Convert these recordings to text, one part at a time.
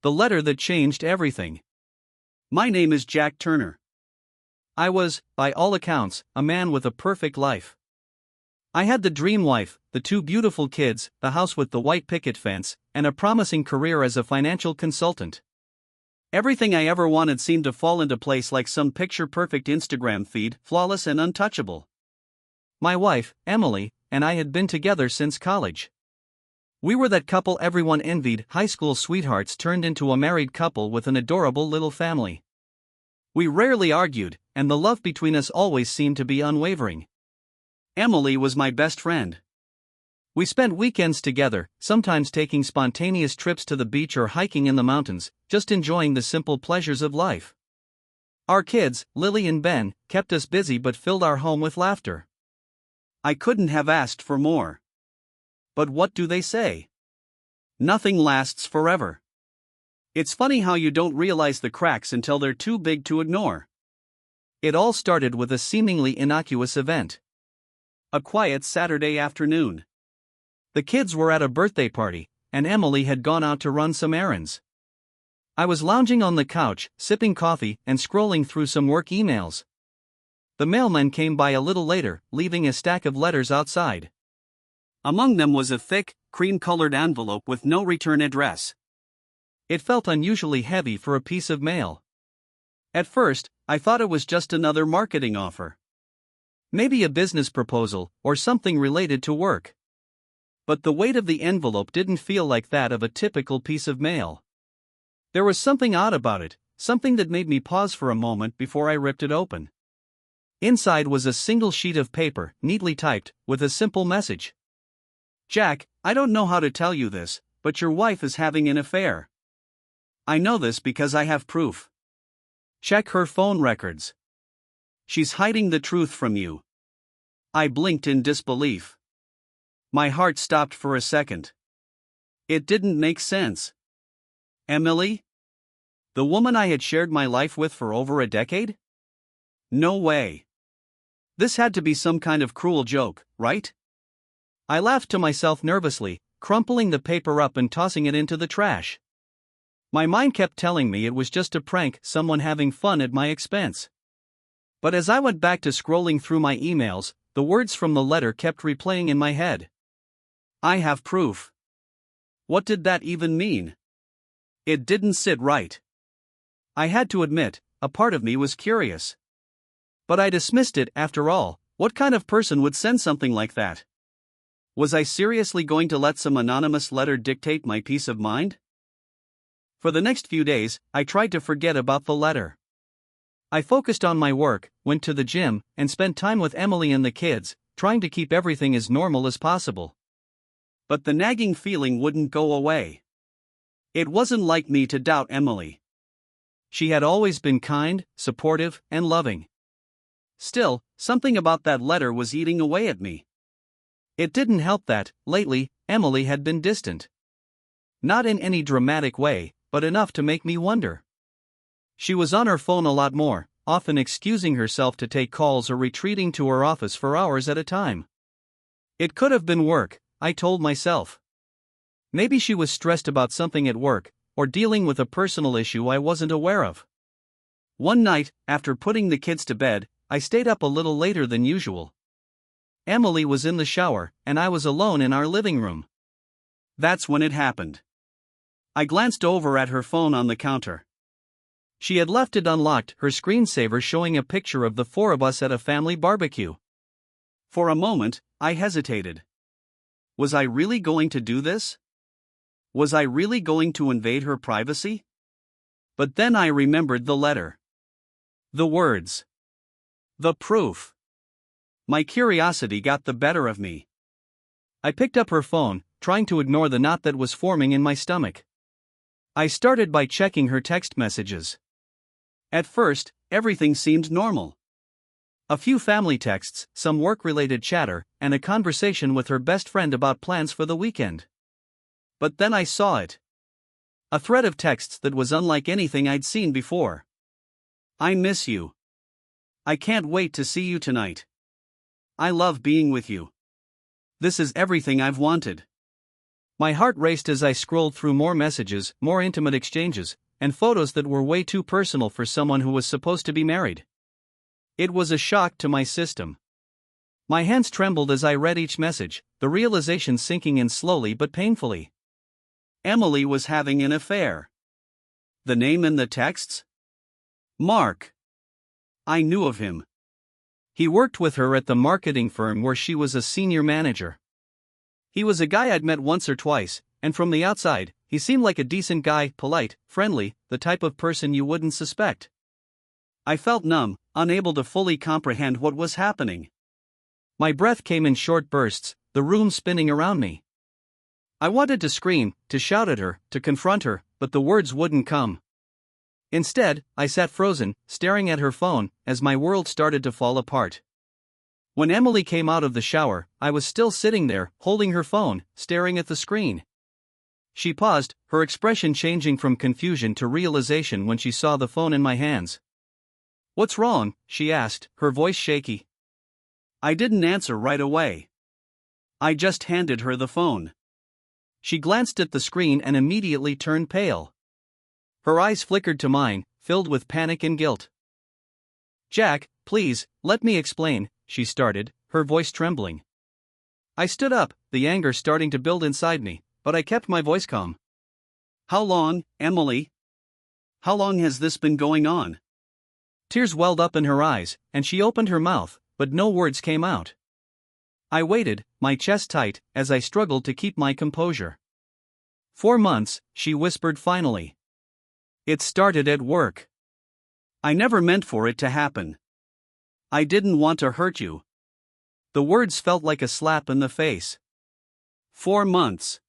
The letter that changed everything. My name is Jack Turner. I was, by all accounts, a man with a perfect life. I had the dream wife, the 2 beautiful kids, the house with the white picket fence, and a promising career as a financial consultant. Everything I ever wanted seemed to fall into place like some picture-perfect Instagram feed, flawless and untouchable. My wife, Emily, and I had been together since college. We were that couple everyone envied, high school sweethearts turned into a married couple with an adorable little family. We rarely argued, and the love between us always seemed to be unwavering. Emily was my best friend. We spent weekends together, sometimes taking spontaneous trips to the beach or hiking in the mountains, just enjoying the simple pleasures of life. Our kids, Lily and Ben, kept us busy but filled our home with laughter. I couldn't have asked for more. But what do they say? Nothing lasts forever. It's funny how you don't realize the cracks until they're too big to ignore. It all started with a seemingly innocuous event. A quiet Saturday afternoon. The kids were at a birthday party, and Emily had gone out to run some errands. I was lounging on the couch, sipping coffee and scrolling through some work emails. The mailman came by a little later, leaving a stack of letters outside. Among them was a thick, cream-colored envelope with no return address. It felt unusually heavy for a piece of mail. At first, I thought it was just another marketing offer. Maybe a business proposal, or something related to work. But the weight of the envelope didn't feel like that of a typical piece of mail. There was something odd about it, something that made me pause for a moment before I ripped it open. Inside was a single sheet of paper, neatly typed, with a simple message. Jack, I don't know how to tell you this, but your wife is having an affair. I know this because I have proof. Check her phone records. She's hiding the truth from you. I blinked in disbelief. My heart stopped for a second. It didn't make sense. Emily? The woman I had shared my life with for over a decade? No way. This had to be some kind of cruel joke, right? I laughed to myself nervously, crumpling the paper up and tossing it into the trash. My mind kept telling me it was just a prank, someone having fun at my expense. But as I went back to scrolling through my emails, the words from the letter kept replaying in my head. I have proof. What did that even mean? It didn't sit right. I had to admit, a part of me was curious. But I dismissed it. After all, what kind of person would send something like that? Was I seriously going to let some anonymous letter dictate my peace of mind? For the next few days, I tried to forget about the letter. I focused on my work, went to the gym, and spent time with Emily and the kids, trying to keep everything as normal as possible. But the nagging feeling wouldn't go away. It wasn't like me to doubt Emily. She had always been kind, supportive, and loving. Still, something about that letter was eating away at me. It didn't help that, lately, Emily had been distant. Not in any dramatic way, but enough to make me wonder. She was on her phone a lot more, often excusing herself to take calls or retreating to her office for hours at a time. It could have been work, I told myself. Maybe she was stressed about something at work, or dealing with a personal issue I wasn't aware of. One night, after putting the kids to bed, I stayed up a little later than usual. Emily was in the shower, and I was alone in our living room. That's when it happened. I glanced over at her phone on the counter. She had left it unlocked, her screensaver showing a picture of the 4 of us at a family barbecue. For a moment, I hesitated. Was I really going to do this? Was I really going to invade her privacy? But then I remembered the letter. The words. The proof. My curiosity got the better of me. I picked up her phone, trying to ignore the knot that was forming in my stomach. I started by checking her text messages. At first, everything seemed normal. A few family texts, some work-related chatter, and a conversation with her best friend about plans for the weekend. But then I saw it. A thread of texts that was unlike anything I'd seen before. I miss you. I can't wait to see you tonight. I love being with you. This is everything I've wanted. My heart raced as I scrolled through more messages, more intimate exchanges, and photos that were way too personal for someone who was supposed to be married. It was a shock to my system. My hands trembled as I read each message, the realization sinking in slowly but painfully. Emily was having an affair. The name in the texts? Mark. I knew of him. He worked with her at the marketing firm where she was a senior manager. He was a guy I'd met once or twice, and from the outside, he seemed like a decent guy, polite, friendly, the type of person you wouldn't suspect. I felt numb, unable to fully comprehend what was happening. My breath came in short bursts, the room spinning around me. I wanted to scream, to shout at her, to confront her, but the words wouldn't come. Instead, I sat frozen, staring at her phone, as my world started to fall apart. When Emily came out of the shower, I was still sitting there, holding her phone, staring at the screen. She paused, her expression changing from confusion to realization when she saw the phone in my hands. "What's wrong?" she asked, her voice shaky. I didn't answer right away. I just handed her the phone. She glanced at the screen and immediately turned pale. Her eyes flickered to mine, filled with panic and guilt. "Jack, please, let me explain," she started, her voice trembling. I stood up, the anger starting to build inside me, but I kept my voice calm. "How long, Emily? How long has this been going on?" Tears welled up in her eyes, and she opened her mouth, but no words came out. I waited, my chest tight, as I struggled to keep my composure. 4 months, she whispered finally. "It started at work. I never meant for it to happen. I didn't want to hurt you." The words felt like a slap in the face. 4 months.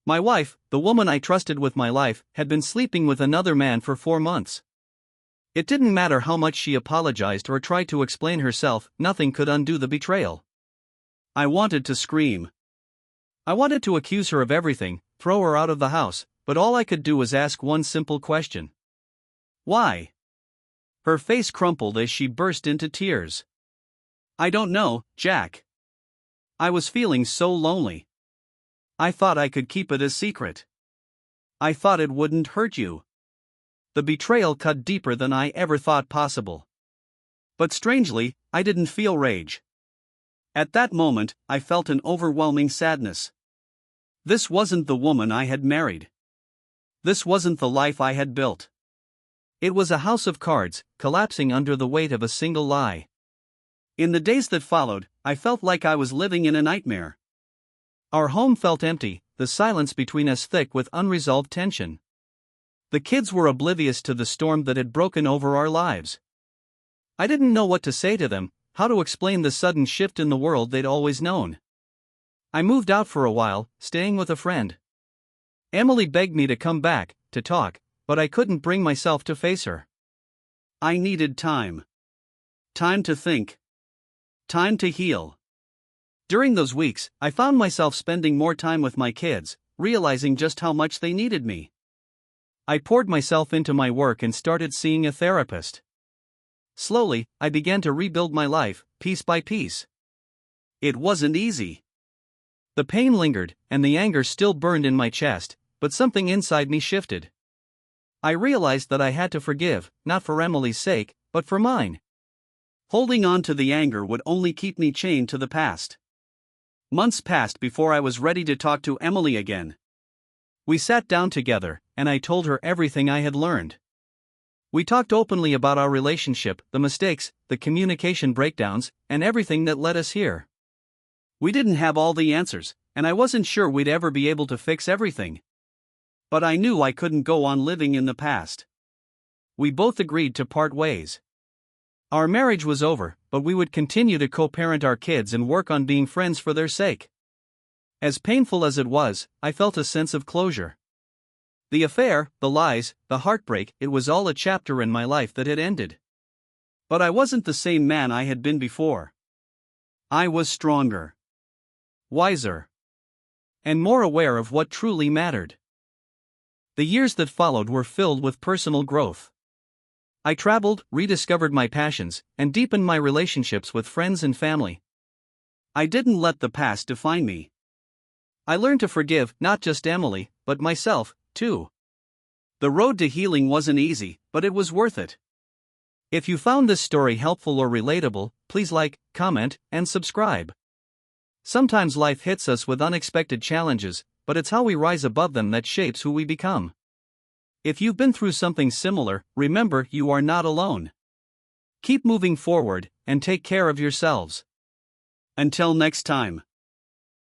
My wife, the woman I trusted with my life, had been sleeping with another man for 4 months. It didn't matter how much she apologized or tried to explain herself, nothing could undo the betrayal. I wanted to scream. I wanted to accuse her of everything, throw her out of the house, but all I could do was ask one simple question. Why? Her face crumpled as she burst into tears. "I don't know, Jack. I was feeling so lonely. I thought I could keep it a secret. I thought it wouldn't hurt you." The betrayal cut deeper than I ever thought possible. But strangely, I didn't feel rage. At that moment, I felt an overwhelming sadness. This wasn't the woman I had married. This wasn't the life I had built. It was a house of cards, collapsing under the weight of a single lie. In the days that followed, I felt like I was living in a nightmare. Our home felt empty, the silence between us thick with unresolved tension. The kids were oblivious to the storm that had broken over our lives. I didn't know what to say to them, how to explain the sudden shift in the world they'd always known. I moved out for a while, staying with a friend. Emily begged me to come back, to talk, but I couldn't bring myself to face her. I needed time. Time to think. Time to heal. During those weeks, I found myself spending more time with my kids, realizing just how much they needed me. I poured myself into my work and started seeing a therapist. Slowly, I began to rebuild my life, piece by piece. It wasn't easy. The pain lingered, and the anger still burned in my chest, but something inside me shifted. I realized that I had to forgive, not for Emily's sake, but for mine. Holding on to the anger would only keep me chained to the past. Months passed before I was ready to talk to Emily again. We sat down together, and I told her everything I had learned. We talked openly about our relationship, the mistakes, the communication breakdowns, and everything that led us here. We didn't have all the answers, and I wasn't sure we'd ever be able to fix everything. But I knew I couldn't go on living in the past. We both agreed to part ways. Our marriage was over, but we would continue to co-parent our kids and work on being friends for their sake. As painful as it was, I felt a sense of closure. The affair, the lies, the heartbreak, it was all a chapter in my life that had ended. But I wasn't the same man I had been before. I was stronger, wiser, and more aware of what truly mattered. The years that followed were filled with personal growth. I traveled, rediscovered my passions, and deepened my relationships with friends and family. I didn't let the past define me. I learned to forgive not just Emily, but myself, too. The road to healing wasn't easy, but it was worth it. If you found this story helpful or relatable, please like, comment, and subscribe. Sometimes life hits us with unexpected challenges, but it's how we rise above them that shapes who we become. If you've been through something similar, remember you are not alone. Keep moving forward, and take care of yourselves. Until next time.